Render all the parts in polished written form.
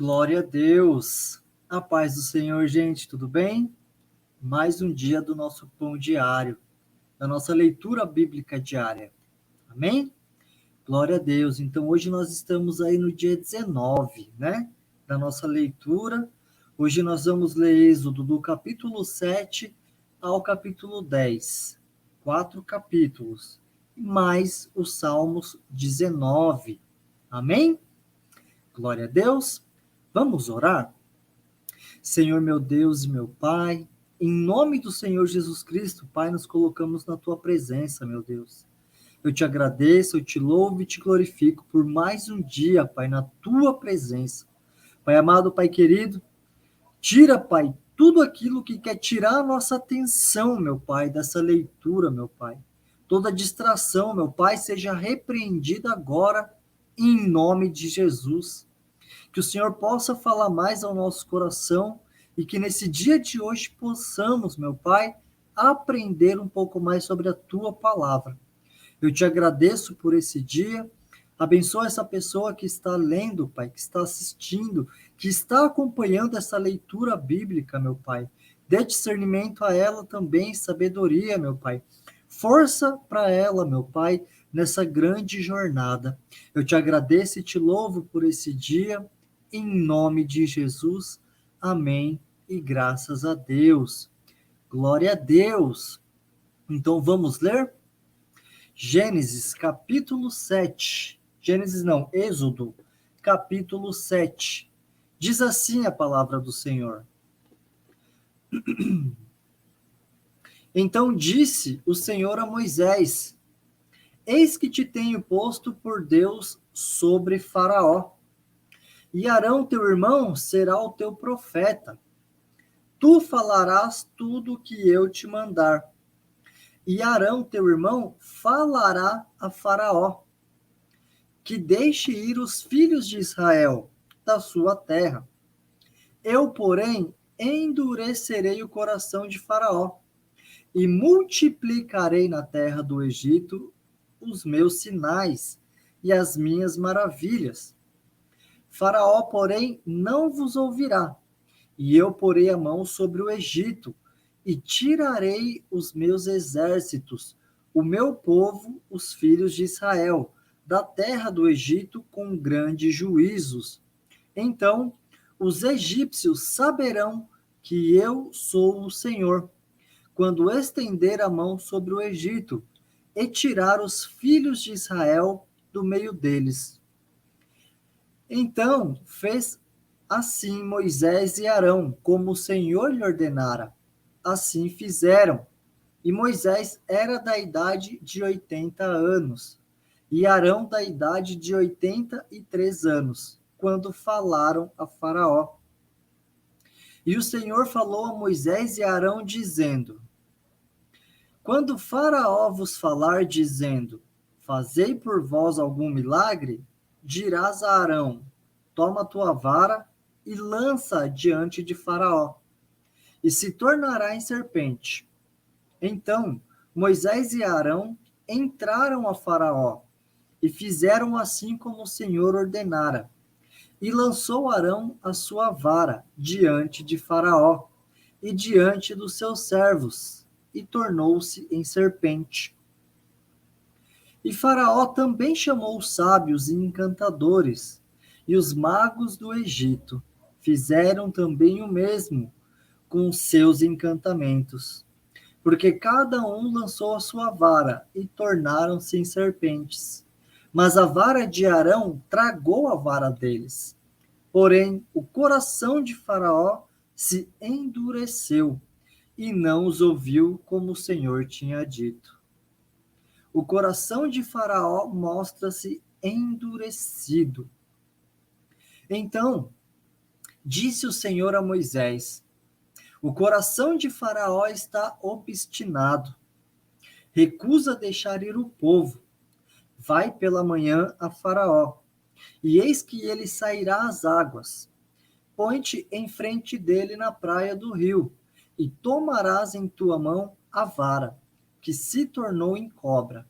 Glória a Deus. A paz do Senhor, gente, tudo bem? Mais um dia do nosso pão diário, da nossa leitura bíblica diária. Amém? Glória a Deus. Então, hoje nós estamos aí no dia 19, né? Da nossa leitura. Hoje nós vamos ler Êxodo do capítulo 7 ao capítulo 10. 4 capítulos. Mais os Salmos 19. Amém? Glória a Deus. Vamos orar? Senhor, meu Deus e meu Pai, em nome do Senhor Jesus Cristo, Pai, nos colocamos na Tua presença, meu Deus. Eu te agradeço, eu te louvo e te glorifico por mais um dia, Pai, na Tua presença. Pai amado, Pai querido, tira, Pai, tudo aquilo que quer tirar a nossa atenção, meu Pai, dessa leitura, meu Pai. Toda distração, meu Pai, seja repreendida agora, em nome de Jesus. Que o Senhor possa falar mais ao nosso coração e que nesse dia de hoje possamos, meu Pai, aprender um pouco mais sobre a Tua palavra. Eu te agradeço por esse dia. Abençoa essa pessoa que está lendo, Pai, que está assistindo, que está acompanhando essa leitura bíblica, meu Pai. Dê discernimento a ela também, sabedoria, meu Pai. Força para ela, meu Pai, nessa grande jornada. Eu te agradeço e te louvo por esse dia. Em nome de Jesus, amém e graças a Deus. Glória a Deus. Então vamos ler? Gênesis capítulo 7. Gênesis não, Êxodo capítulo 7. Diz assim a palavra do Senhor. Então disse o Senhor a Moisés: Eis que te tenho posto por Deus sobre Faraó, e Arão teu irmão será o teu profeta. Tu falarás tudo o que eu te mandar. E Arão, teu irmão, falará a Faraó, que deixe ir os filhos de Israel da sua terra. Eu, porém, endurecerei o coração de Faraó, e multiplicarei na terra do Egito os meus sinais e as minhas maravilhas. Faraó, porém, não vos ouvirá, e eu porei a mão sobre o Egito, e tirarei os meus exércitos, o meu povo, os filhos de Israel, da terra do Egito com grandes juízos. Então os egípcios saberão que eu sou o Senhor, quando estender a mão sobre o Egito e tirar os filhos de Israel do meio deles. Então fez assim Moisés e Arão, como o Senhor lhe ordenara. Assim fizeram. E Moisés era da idade de 80 anos, e Arão da idade de 83 anos, quando falaram a Faraó. E o Senhor falou a Moisés e a Arão, dizendo: Quando Faraó vos falar, dizendo: Fazei por vós algum milagre, dirás a Arão: Toma tua vara e lança diante de Faraó, e se tornará em serpente. Então Moisés e Arão entraram a Faraó, e fizeram assim como o Senhor ordenara. E lançou Arão a sua vara diante de Faraó, e diante dos seus servos, e tornou-se em serpente. E Faraó também chamou os sábios e encantadores, e os magos do Egito fizeram também o mesmo com os seus encantamentos, porque cada um lançou a sua vara, e tornaram-se em serpentes. Mas a vara de Arão tragou a vara deles. Porém, o coração de Faraó se endureceu, e não os ouviu como o Senhor tinha dito. O coração de Faraó mostra-se endurecido. Então disse o Senhor a Moisés: O coração de Faraó está obstinado. Recusa deixar ir o povo. Vai pela manhã a Faraó, e eis que ele sairá às águas. Põe-te em frente dele na praia do rio, e tomarás em tua mão a vara, que se tornou em cobra,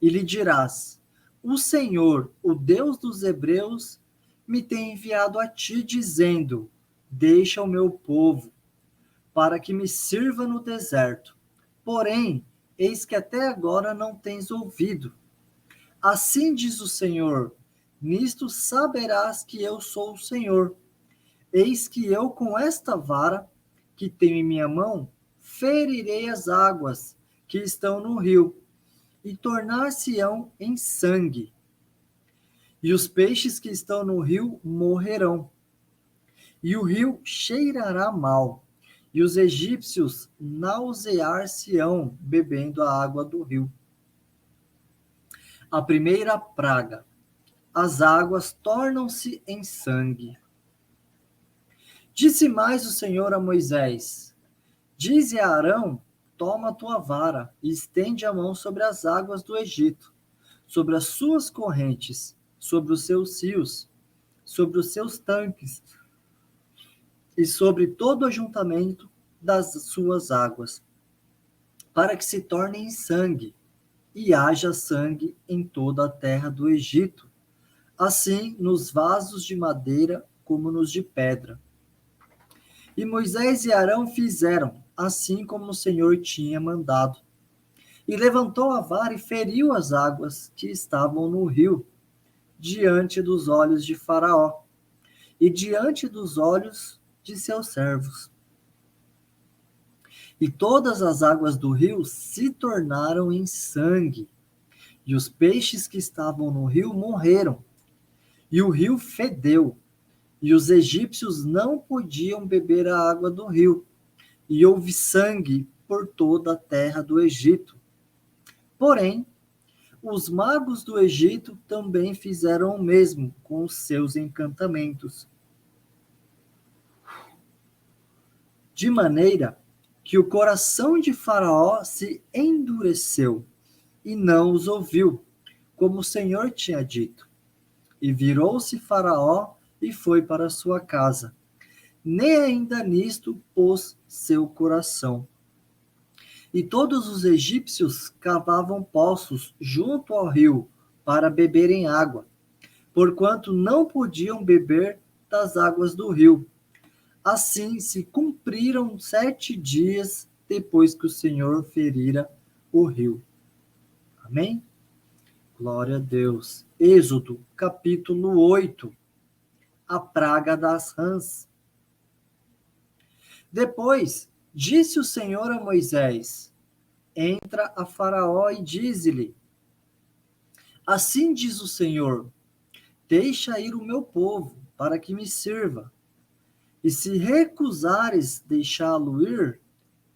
e lhe dirás: O Senhor, o Deus dos Hebreus, me tem enviado a ti, dizendo: deixa o meu povo, para que me sirva no deserto. Porém, eis que até agora não tens ouvido. Assim diz o Senhor: nisto saberás que eu sou o Senhor. Eis que eu, com esta vara que tenho em minha mão, ferirei as águas que estão no rio, e tornar-se-ão em sangue. E os peixes que estão no rio morrerão. E o rio cheirará mal, e os egípcios nausear-se-ão bebendo a água do rio. A primeira praga: as águas tornam-se em sangue. Disse mais o Senhor a Moisés: dize a Arão: toma a tua vara e estende a mão sobre as águas do Egito, sobre as suas correntes, sobre os seus rios, sobre os seus tanques e sobre todo o ajuntamento das suas águas, para que se tornem em sangue, e haja sangue em toda a terra do Egito, assim nos vasos de madeira como nos de pedra. E Moisés e Arão fizeram, assim como o Senhor tinha mandado. E levantou a vara e feriu as águas que estavam no rio, diante dos olhos de Faraó, e diante dos olhos de seus servos. E todas as águas do rio se tornaram em sangue, e os peixes que estavam no rio morreram, e o rio fedeu, e os egípcios não podiam beber a água do rio, e houve sangue por toda a terra do Egito. Porém, os magos do Egito também fizeram o mesmo com os seus encantamentos, de maneira que o coração de Faraó se endureceu e não os ouviu, como o Senhor tinha dito. E virou-se Faraó e foi para sua casa. Nem ainda nisto pôs seu coração. E todos os egípcios cavavam poços junto ao rio para beberem água, porquanto não podiam beber das águas do rio. Assim se cumpriram 7 dias depois que o Senhor ferira o rio. Amém? Glória a Deus. Êxodo, capítulo 8. A praga das rãs. Depois disse o Senhor a Moisés: entra a Faraó e dize-lhe: assim diz o Senhor: deixa ir o meu povo, para que me sirva. E se recusares deixá-lo ir,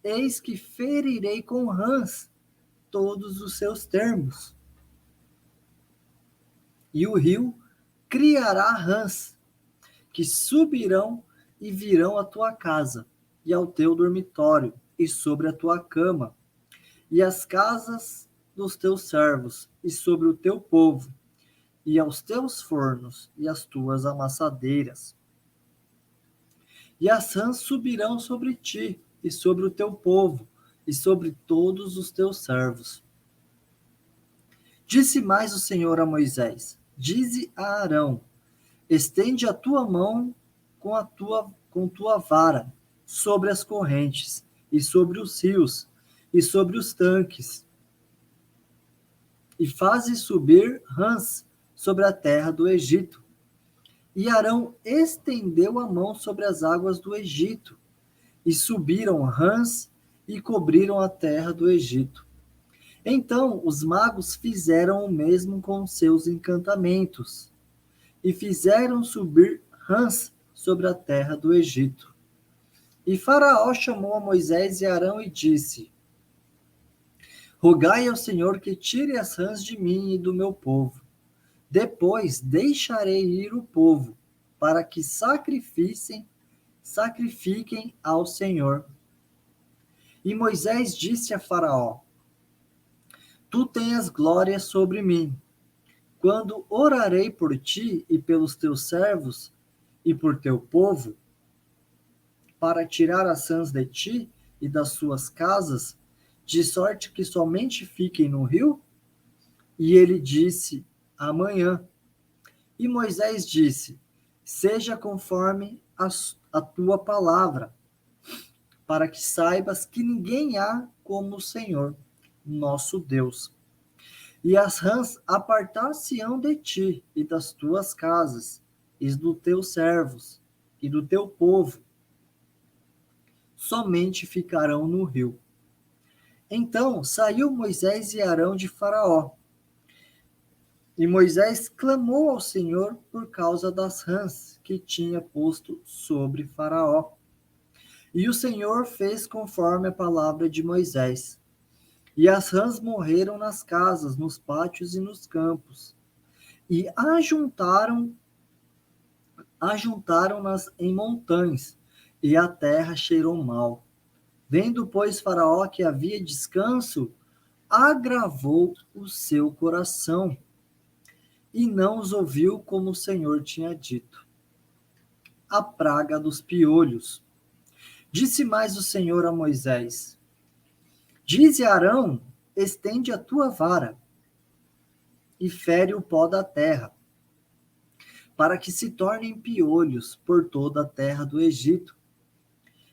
eis que ferirei com rãs todos os seus termos. E o rio criará rãs, que subirão e virão à tua casa, e ao teu dormitório, e sobre a tua cama, e às casas dos teus servos, e sobre o teu povo, e aos teus fornos, e às tuas amassadeiras. E as rãs subirão sobre ti, e sobre o teu povo, e sobre todos os teus servos. Disse mais o Senhor a Moisés: dize a Arão: estende a tua mão com tua vara sobre as correntes, e sobre os rios, e sobre os tanques, e faze subir rãs sobre a terra do Egito. E Arão estendeu a mão sobre as águas do Egito, e subiram rãs e cobriram a terra do Egito. Então os magos fizeram o mesmo com seus encantamentos, e fizeram subir rãs sobre a terra do Egito. E Faraó chamou a Moisés e Arão e disse: rogai ao Senhor que tire as rãs de mim e do meu povo. Depois deixarei ir o povo, para que sacrifiquem ao Senhor. E Moisés disse a Faraó: tu tenhas glória sobre mim, quando orarei por ti e pelos teus servos e por teu povo, para tirar as rãs de ti e das suas casas, de sorte que somente fiquem no rio? E ele disse: amanhã. E Moisés disse: seja conforme a tua palavra, para que saibas que ninguém há como o Senhor, nosso Deus. E as rãs apartar-se-ão de ti e das tuas casas, e dos teus servos, e do teu povo, somente ficarão no rio. Então saiu Moisés e Arão de Faraó, e Moisés clamou ao Senhor por causa das rãs que tinha posto sobre Faraó. E o Senhor fez conforme a palavra de Moisés. E as rãs morreram nas casas, nos pátios e nos campos. E ajuntaram-nas em montões, e a terra cheirou mal. Vendo, pois, Faraó que havia descanso, agravou o seu coração, e não os ouviu como o Senhor tinha dito. A praga dos piolhos. Disse mais o Senhor a Moisés: Dize a Arão, estende a tua vara, e fere o pó da terra, para que se tornem piolhos por toda a terra do Egito.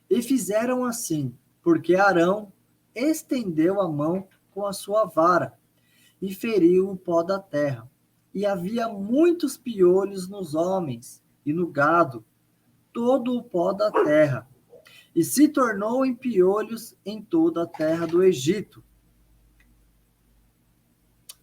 E fizeram assim, porque Arão estendeu a mão com a sua vara, e feriu o pó da terra. E havia muitos piolhos nos homens e no gado, todo o pó da terra, e se tornou em piolhos em toda a terra do Egito.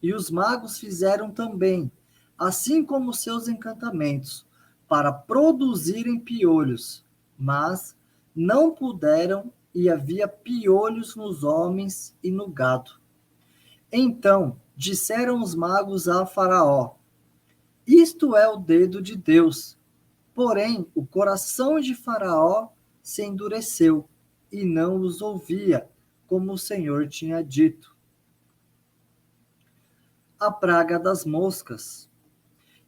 E os magos fizeram também, assim como seus encantamentos, para produzirem piolhos, mas não puderam, e havia piolhos nos homens e no gado. Então disseram os magos a Faraó: Isto é o dedo de Deus. Porém, o coração de Faraó se endureceu, e não os ouvia, como o Senhor tinha dito. A praga das moscas.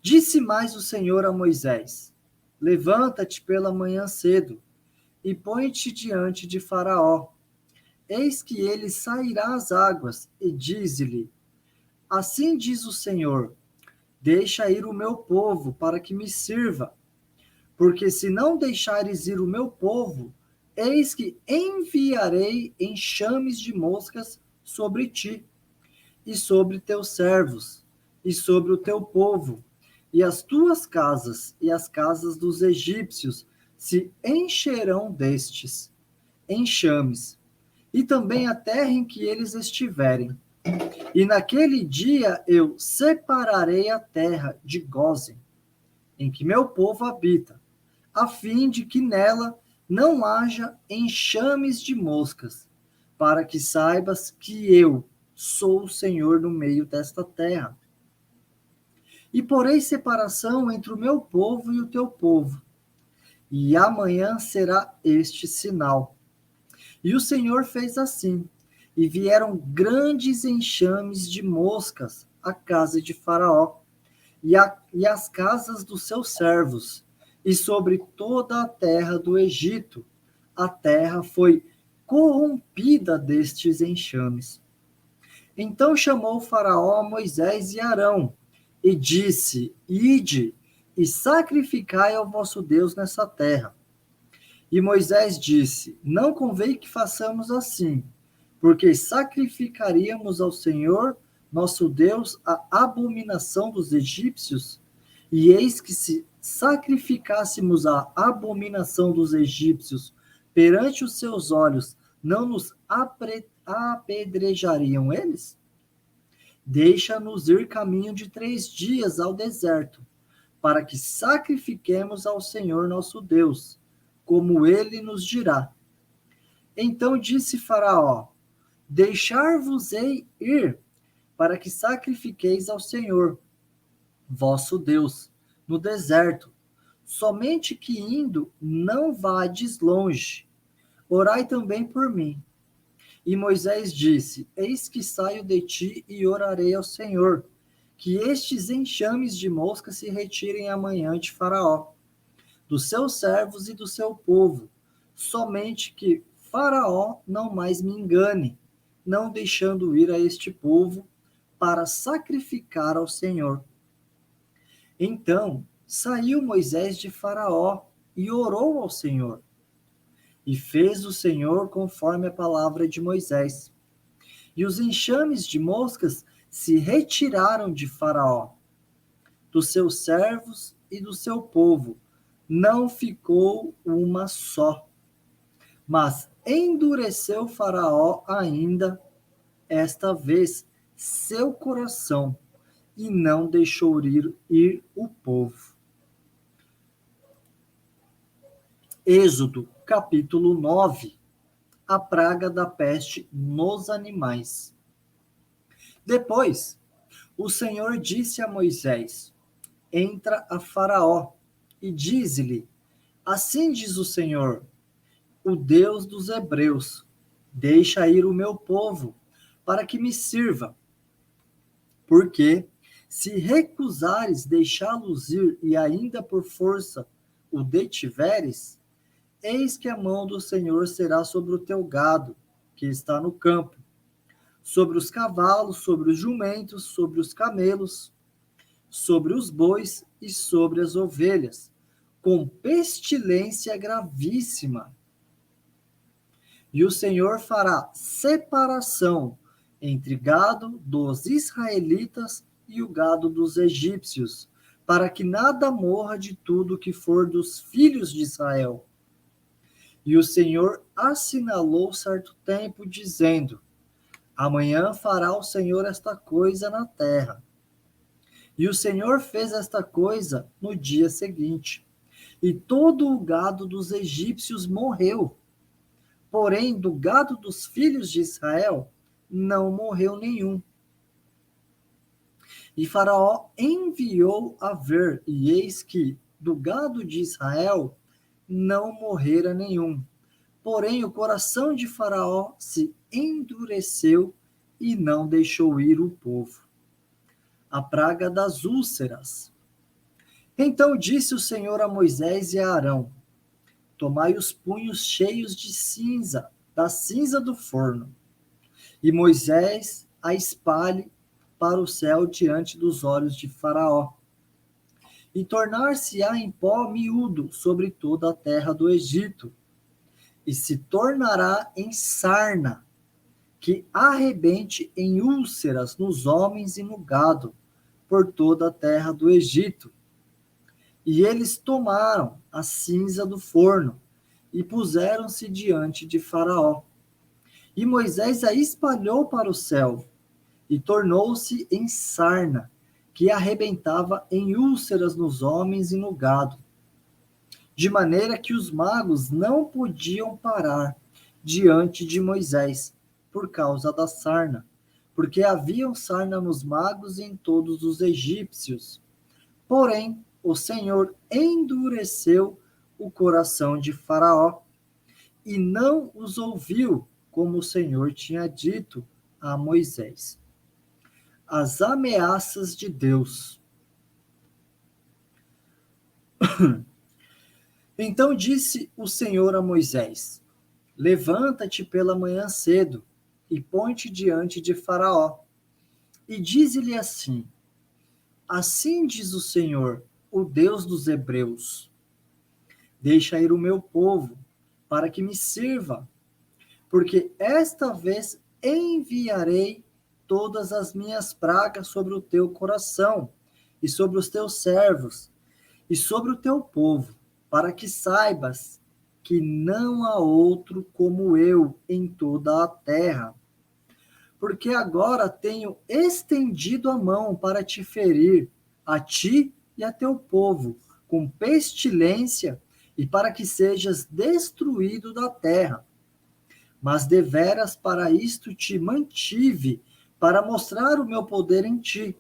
Disse mais o Senhor a Moisés: Levanta-te pela manhã cedo, e põe-te diante de Faraó. Eis que ele sairá às águas, e dize-lhe: Assim diz o Senhor: Deixa ir o meu povo, para que me sirva. Porque se não deixares ir o meu povo, eis que enviarei enxames de moscas sobre ti, e sobre teus servos, e sobre o teu povo, e as tuas casas, e as casas dos egípcios se encherão destes enxames, e também a terra em que eles estiverem. E naquele dia eu separarei a terra de Gósen, em que meu povo habita, a fim de que nela não haja enxames de moscas, para que saibas que eu sou o Senhor no meio desta terra. E porei separação entre o meu povo e o teu povo, e amanhã será este sinal. E o Senhor fez assim, e vieram grandes enxames de moscas à casa de Faraó, e às casas dos seus servos, e sobre toda a terra do Egito. A terra foi corrompida destes enxames. Então chamou Faraó a Moisés e Arão, e disse: Ide e sacrificai ao vosso Deus nessa terra. E Moisés disse: Não convém que façamos assim, porque sacrificaríamos ao Senhor, nosso Deus, a abominação dos egípcios. E eis que se sacrificássemos a abominação dos egípcios perante os seus olhos, não nos apedrejariam eles? Deixa-nos ir caminho de 3 dias ao deserto, para que sacrifiquemos ao Senhor nosso Deus, como ele nos dirá. Então disse Faraó: Deixar-vos-ei ir, para que sacrifiqueis ao Senhor, vosso Deus, no deserto. Somente que indo não vades longe. Orai também por mim. E Moisés disse: Eis que saio de ti e orarei ao Senhor, que estes enxames de mosca se retirem amanhã de Faraó, dos seus servos e do seu povo, somente que Faraó não mais me engane, não deixando ir a este povo para sacrificar ao Senhor. Então Saiu Moisés de Faraó e orou ao Senhor. E fez o Senhor conforme a palavra de Moisés. E os enxames de moscas se retiraram de Faraó, dos seus servos e do seu povo. Não ficou uma só. Mas endureceu Faraó ainda esta vez seu coração e não deixou ir o povo. Êxodo, capítulo 9. A praga da peste nos animais. Depois, o Senhor disse a Moisés: Entra a Faraó e dize-lhe: Assim diz o Senhor, o Deus dos Hebreus: Deixa ir o meu povo, para que me sirva. Porque, se recusares deixá-los ir e ainda por força o detiveres, eis que a mão do Senhor será sobre o teu gado, que está no campo, sobre os cavalos, sobre os jumentos, sobre os camelos, sobre os bois e sobre as ovelhas, com pestilência gravíssima. E o Senhor fará separação entre gado dos israelitas e o gado dos egípcios, para que nada morra de tudo que for dos filhos de Israel. E o Senhor assinalou certo tempo, dizendo: Amanhã fará o Senhor esta coisa na terra. E o Senhor fez esta coisa no dia seguinte. E todo o gado dos egípcios morreu. Porém, do gado dos filhos de Israel, não morreu nenhum. E Faraó enviou a ver, e eis que do gado de Israel não morrera nenhum. Porém, o coração de Faraó se endureceu e não deixou ir o povo. A praga das úlceras. Então disse o Senhor a Moisés e a Arão: Tomai os punhos cheios de cinza, da cinza do forno, e Moisés a espalhe para o céu diante dos olhos de Faraó. E tornar-se-á em pó miúdo sobre toda a terra do Egito, e se tornará em sarna, que arrebente em úlceras nos homens e no gado, por toda a terra do Egito. E eles tomaram a cinza do forno e puseram-se diante de Faraó. E Moisés a espalhou para o céu, e tornou-se em sarna, que arrebentava em úlceras nos homens e no gado, de maneira que os magos não podiam parar diante de Moisés, por causa da sarna, porque havia sarna nos magos e em todos os egípcios. Porém, o Senhor endureceu o coração de Faraó, e não os ouviu, como o Senhor tinha dito a Moisés. As ameaças de Deus. Então disse o Senhor a Moisés: Levanta-te pela manhã cedo e põe-te diante de Faraó, e dize-lhe assim: Assim diz o Senhor, o Deus dos Hebreus: Deixa ir o meu povo, para que me sirva, porque esta vez enviarei todas as minhas pragas sobre o teu coração, e sobre os teus servos, e sobre o teu povo, para que saibas que não há outro como eu em toda a terra. Porque agora tenho estendido a mão para te ferir, a ti e a teu povo, com pestilência, e para que sejas destruído da terra. Mas deveras para isto te mantive, para mostrar o meu poder em ti,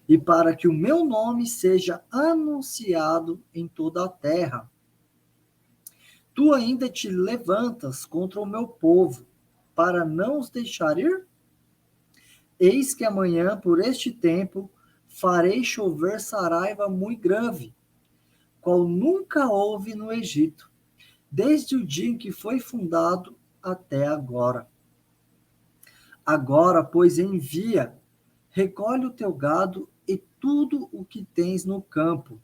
e para que o meu nome seja anunciado em toda a terra. Tu ainda te levantas contra o meu povo, para não os deixar ir? Eis que amanhã, por este tempo, farei chover saraiva muito grave, qual nunca houve no Egito, desde o dia em que foi fundado até agora. Agora, pois, envia, recolhe o teu gado e tudo o que tens no campo,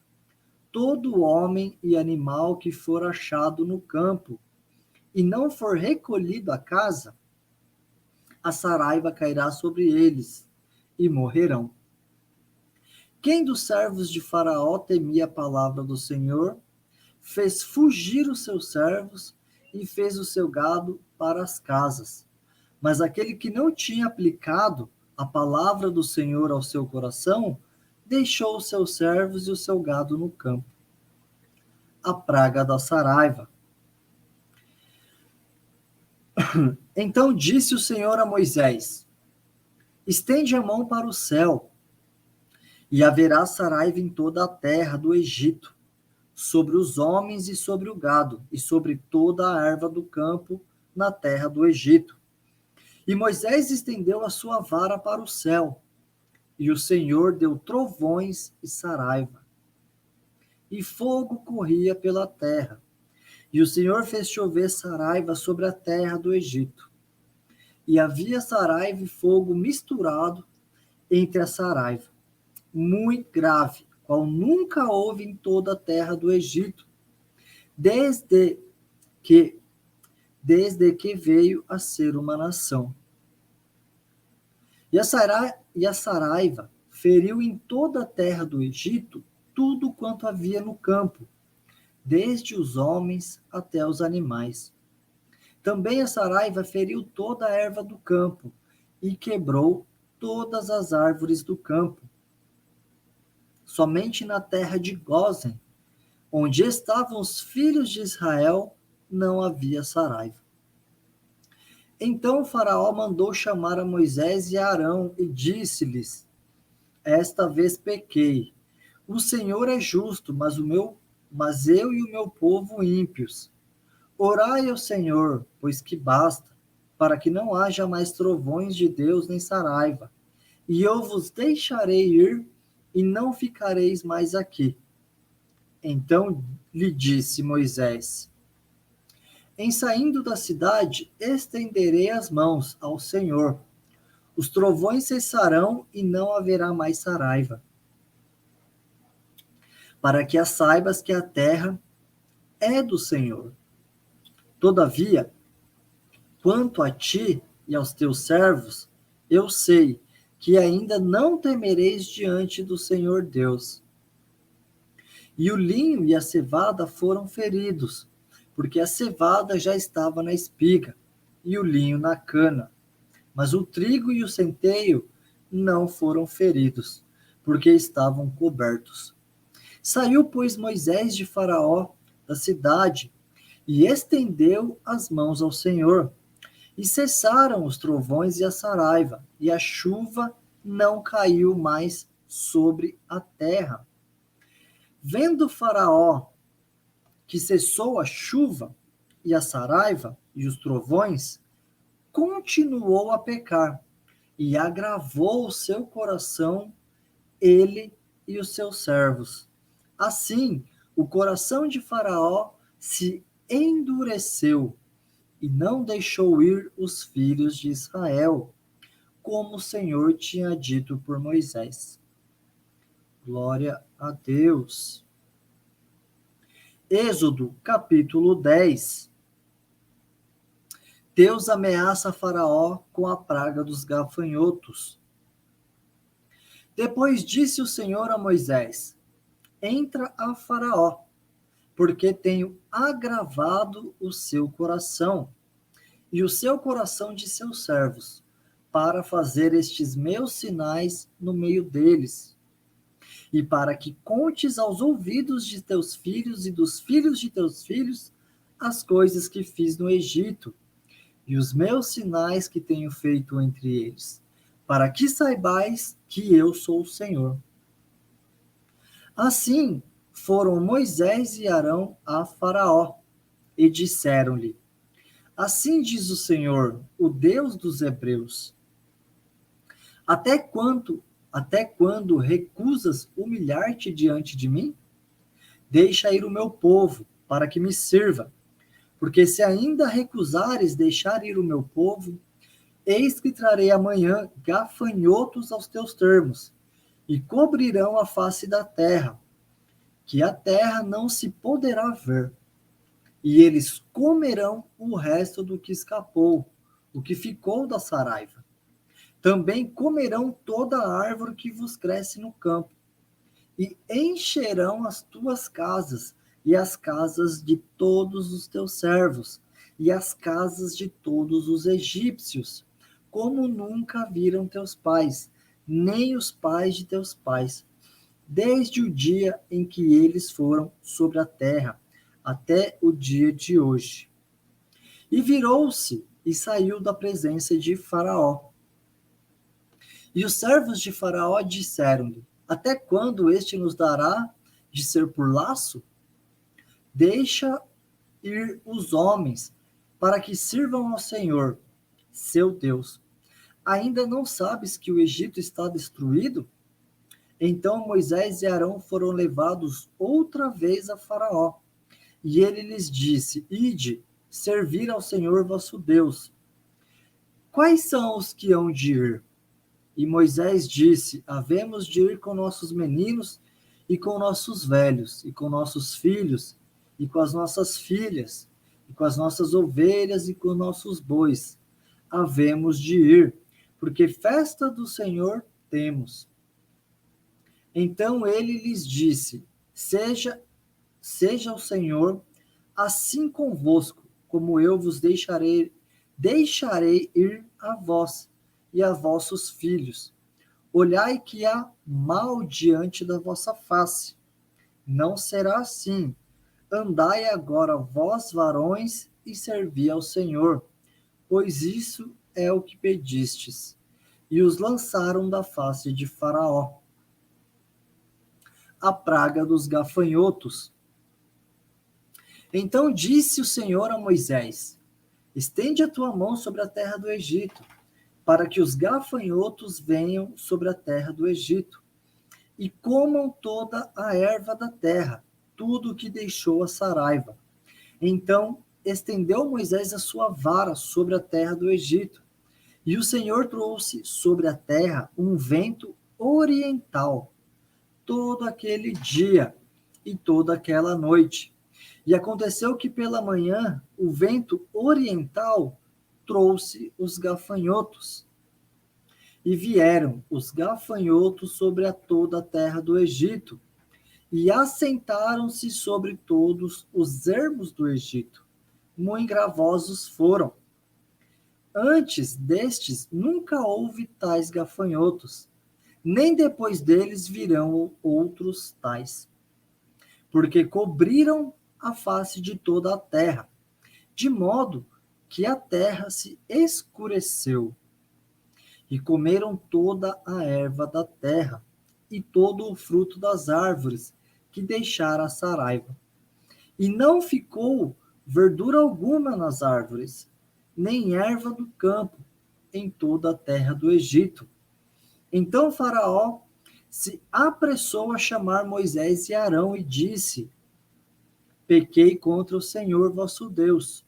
todo homem e animal que for achado no campo, e não for recolhido à casa, a saraiva cairá sobre eles, e morrerão. Quem dos servos de Faraó temia a palavra do Senhor, fez fugir os seus servos e fez o seu gado para as casas. Mas aquele que não tinha aplicado a palavra do Senhor ao seu coração, deixou os seus servos e o seu gado no campo. A praga da saraiva. Então disse o Senhor a Moisés: estende a mão para o céu, e haverá saraiva em toda a terra do Egito, sobre os homens e sobre o gado, e sobre toda a erva do campo na terra do Egito. E Moisés estendeu a sua vara para o céu, e o Senhor deu trovões e saraiva, e fogo corria pela terra, e o Senhor fez chover saraiva sobre a terra do Egito. E havia saraiva e fogo misturado entre a saraiva, muito grave, qual nunca houve em toda a terra do Egito, desde que veio a ser uma nação. E a saraiva feriu em toda a terra do Egito tudo quanto havia no campo, desde os homens até os animais. Também a saraiva feriu toda a erva do campo e quebrou todas as árvores do campo. Somente na terra de Gósen, onde estavam os filhos de Israel, não havia saraiva. Então o Faraó mandou chamar a Moisés e a Arão e disse-lhes: esta vez pequei. O Senhor é justo, mas eu e o meu povo ímpios. Orai ao Senhor, pois que basta, para que não haja mais trovões de Deus nem saraiva. E eu vos deixarei ir, e não ficareis mais aqui. Então lhe disse Moisés: em saindo da cidade, estenderei as mãos ao Senhor. Os trovões cessarão e não haverá mais saraiva. Para que saibas que a terra é do Senhor. Todavia, quanto a ti e aos teus servos, eu sei que ainda não temereis diante do Senhor Deus. E o linho e a cevada foram feridos, porque a cevada já estava na espiga, e o linho na cana. Mas o trigo e o centeio não foram feridos, porque estavam cobertos. Saiu, pois, Moisés de Faraó da cidade, e estendeu as mãos ao Senhor. E cessaram os trovões e a saraiva, e a chuva não caiu mais sobre a terra. Vendo Faraó que cessou a chuva e a saraiva e os trovões, continuou a pecar e agravou o seu coração, ele e os seus servos. Assim, o coração de Faraó se endureceu e não deixou ir os filhos de Israel, como o Senhor tinha dito por Moisés. Glória a Deus. Êxodo, capítulo 10. Deus ameaça Faraó com a praga dos gafanhotos. Depois disse o Senhor a Moisés: entra a Faraó, porque tenho agravado o seu coração e o seu coração de seus servos, para fazer estes meus sinais no meio deles, e para que contes aos ouvidos de teus filhos e dos filhos de teus filhos as coisas que fiz no Egito, e os meus sinais que tenho feito entre eles, para que saibais que eu sou o Senhor. Assim foram Moisés e Arão a Faraó, e disseram-lhe: assim diz o Senhor, o Deus dos Hebreus: Até quando recusas humilhar-te diante de mim? Deixa ir o meu povo, para que me sirva. Porque se ainda recusares deixar ir o meu povo, eis que trarei amanhã gafanhotos aos teus termos, e cobrirão a face da terra. que a terra não se poderá ver, e eles comerão o resto do que escapou, o que ficou da saraiva. Também comerão toda a árvore que vos cresce no campo, e encherão as tuas casas, e as casas de todos os teus servos, e as casas de todos os egípcios, como nunca viram teus pais, nem os pais de teus pais, desde o dia em que eles foram sobre a terra, até o dia de hoje. E virou-se e saiu da presença de Faraó. E os servos de Faraó disseram-lhe: Até quando este nos dará de ser por laço? Deixa ir os homens, para que sirvam ao Senhor, seu Deus. Ainda não sabes que o Egito está destruído? Então Moisés e Arão foram levados outra vez a Faraó. E ele lhes disse: Ide, servir ao Senhor vosso Deus. Quais são os que hão de ir? E Moisés disse: Havemos de ir com nossos meninos e com nossos velhos, e com nossos filhos, e com as nossas filhas, e com as nossas ovelhas e com nossos bois. Havemos de ir, porque festa do Senhor temos. Então ele lhes disse: Seja o Senhor assim convosco, como eu vos deixarei ir a vós e a vossos filhos. Olhai que há mal diante da vossa face. Não será assim. Andai agora vós, varões, e servi ao Senhor, pois isso é o que pedistes. E os lançaram da face de Faraó. A praga dos gafanhotos. Então disse o Senhor a Moisés: Estende a tua mão sobre a terra do Egito, para que os gafanhotos venham sobre a terra do Egito, e comam toda a erva da terra, tudo o que deixou a saraiva. Então estendeu Moisés a sua vara sobre a terra do Egito, e o Senhor trouxe sobre a terra um vento oriental, todo aquele dia e toda aquela noite. E aconteceu que pela manhã o vento oriental trouxe os gafanhotos. E vieram os gafanhotos sobre toda a terra do Egito, e assentaram-se sobre todos os ermos do Egito. Muito gravosos foram. Antes destes nunca houve tais gafanhotos, nem depois deles virão outros tais, porque cobriram a face de toda a terra, de modo que a terra se escureceu. E comeram toda a erva da terra, e todo o fruto das árvores que deixara a saraiva. E não ficou verdura alguma nas árvores, nem erva do campo, em toda a terra do Egito. Então Faraó se apressou a chamar Moisés e Arão e disse: Pequei contra o Senhor vosso Deus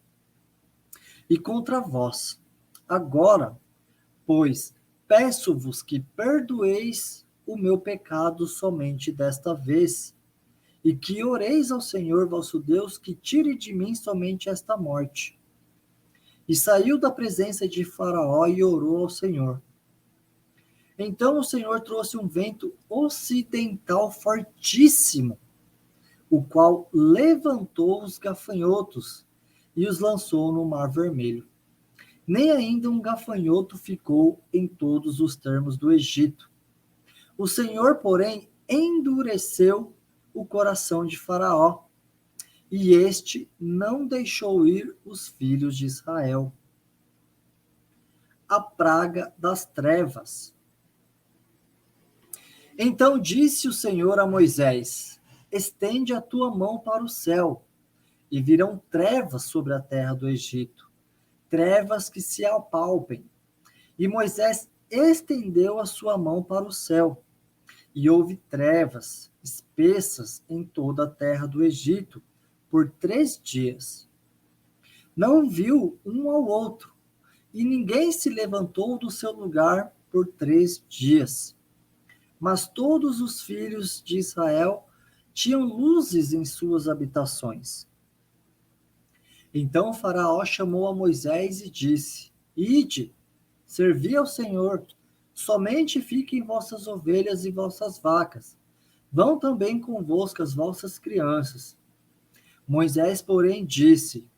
e contra vós. Agora, pois, peço-vos que perdoeis o meu pecado somente desta vez, e que oreis ao Senhor vosso Deus que tire de mim somente esta morte. E saiu da presença de Faraó e orou ao Senhor. Então o Senhor trouxe um vento ocidental fortíssimo, o qual levantou os gafanhotos e os lançou no Mar Vermelho. Nem ainda um gafanhoto ficou em todos os termos do Egito. O Senhor, porém, endureceu o coração de Faraó, e este não deixou ir os filhos de Israel. A praga das trevas. Então disse o Senhor a Moisés: Estende a tua mão para o céu, e virão trevas sobre a terra do Egito, trevas que se apalpem. E Moisés estendeu a sua mão para o céu, e houve trevas espessas em toda a terra do Egito por 3 dias. Não viu um ao outro, e ninguém se levantou do seu lugar por 3 dias. Mas todos os filhos de Israel tinham luzes em suas habitações. Então o faraó chamou a Moisés e disse: Ide, servi ao Senhor, somente fiquem vossas ovelhas e vossas vacas. Vão também convosco as vossas crianças. Moisés, porém, disse: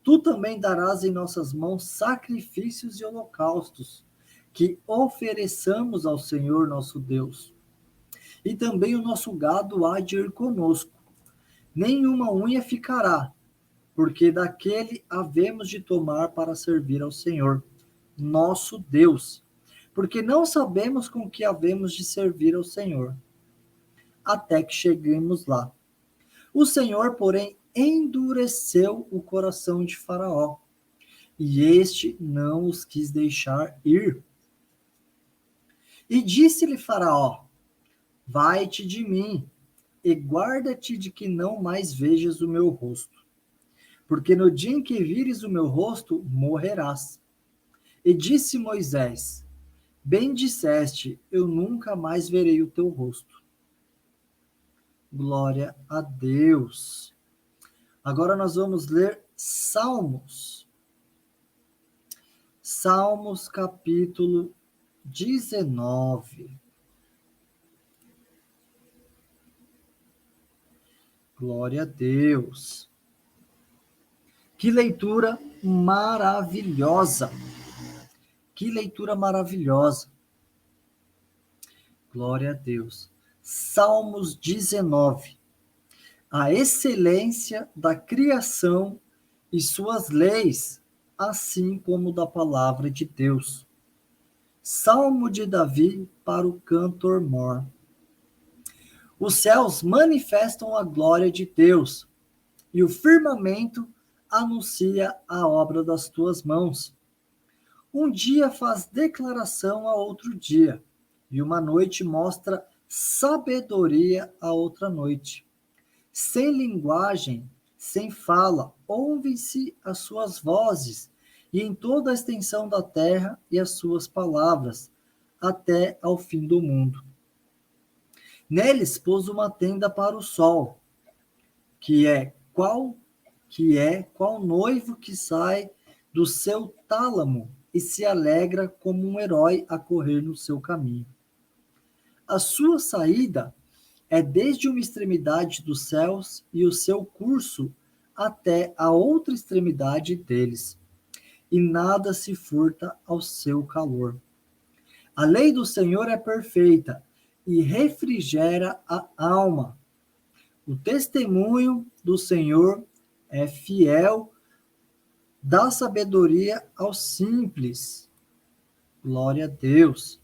Tu também darás em nossas mãos sacrifícios e holocaustos, que ofereçamos ao Senhor nosso Deus. E também o nosso gado há de ir conosco. Nenhuma unha ficará, porque daquele havemos de tomar para servir ao Senhor, nosso Deus. Porque não sabemos com que havemos de servir ao Senhor, até que cheguemos lá. O Senhor, porém, endureceu o coração de Faraó, e este não os quis deixar ir. E disse-lhe Faraó: Vai-te de mim, e guarda-te de que não mais vejas o meu rosto. Porque no dia em que vires o meu rosto, morrerás. E disse Moisés: Bem disseste, eu nunca mais verei o teu rosto. Glória a Deus. Agora nós vamos ler Salmos. Salmos capítulo 19. Glória a Deus. Que leitura maravilhosa. Que leitura maravilhosa. Glória a Deus. Salmos 19. A excelência da criação e suas leis, assim como da palavra de Deus. Salmo de Davi para o cantor mor. Os céus manifestam a glória de Deus, e o firmamento anuncia a obra das tuas mãos. Um dia faz declaração a outro dia, e uma noite mostra sabedoria a outra noite. Sem linguagem, sem fala, ouvem-se as suas vozes, e em toda a extensão da terra e as suas palavras, até ao fim do mundo. Neles pôs uma tenda para o sol, qual noivo que sai do seu tálamo e se alegra como um herói a correr no seu caminho. A sua saída é desde uma extremidade dos céus e o seu curso até a outra extremidade deles, e nada se furta ao seu calor. A lei do Senhor é perfeita e refrigera a alma. O testemunho do Senhor é fiel, dá sabedoria aos simples. Glória a Deus.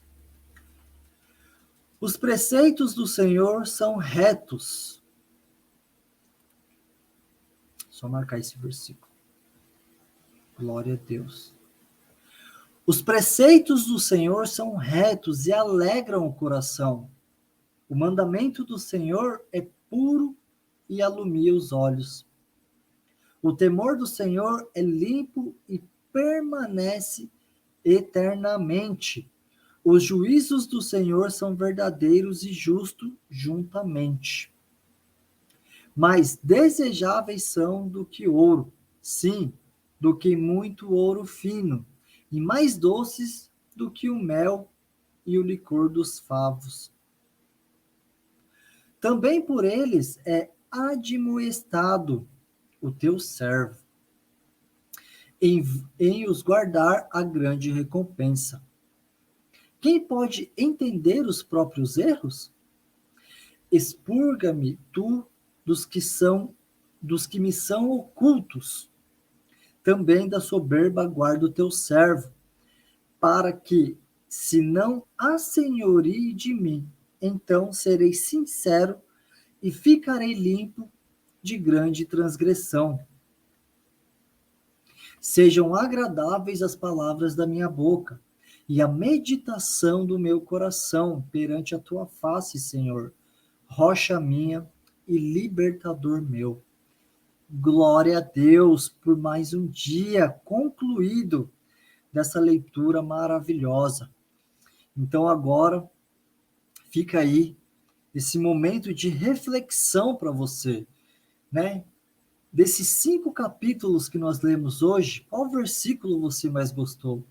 Os preceitos do Senhor são retos. Só marcar esse versículo. Glória a Deus. Os preceitos do Senhor são retos e alegram o coração. O mandamento do Senhor é puro e alumia os olhos. O temor do Senhor é limpo e permanece eternamente. Os juízos do Senhor são verdadeiros e justos juntamente. Mais desejáveis são do que ouro, sim, do que muito ouro fino, e mais doces do que o mel e o licor dos favos. Também por eles é admoestado o teu servo, em os guardar a grande recompensa. Quem pode entender os próprios erros? Expurga-me tu dos que me são ocultos. Também da soberba guarda o teu servo, para que, se não assenhorie de mim, então serei sincero e ficarei limpo de grande transgressão. Sejam agradáveis as palavras da minha boca e a meditação do meu coração perante a tua face, Senhor, rocha minha e libertador meu. Glória a Deus por mais um dia concluído dessa leitura maravilhosa. Então agora fica aí esse momento de reflexão para você, né? Desses 5 capítulos que nós lemos hoje, qual versículo você mais gostou?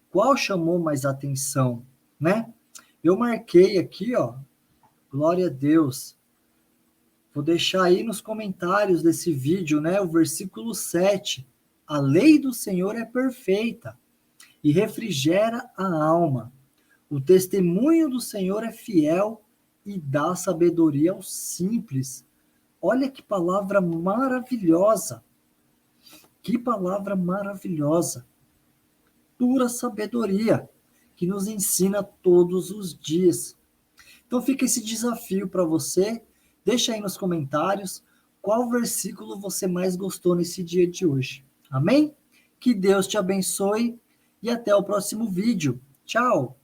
Qual chamou mais atenção, né? Eu marquei aqui, ó, glória a Deus. Vou deixar aí nos comentários desse vídeo, né, o versículo 7. A lei do Senhor é perfeita e refrigera a alma. O testemunho do Senhor é fiel e dá sabedoria aos simples. Olha que palavra maravilhosa. Que palavra maravilhosa. Pura sabedoria que nos ensina todos os dias. Então fica esse desafio para você. Deixa aí nos comentários qual versículo você mais gostou nesse dia de hoje. Amém? Que Deus te abençoe e até o próximo vídeo. Tchau!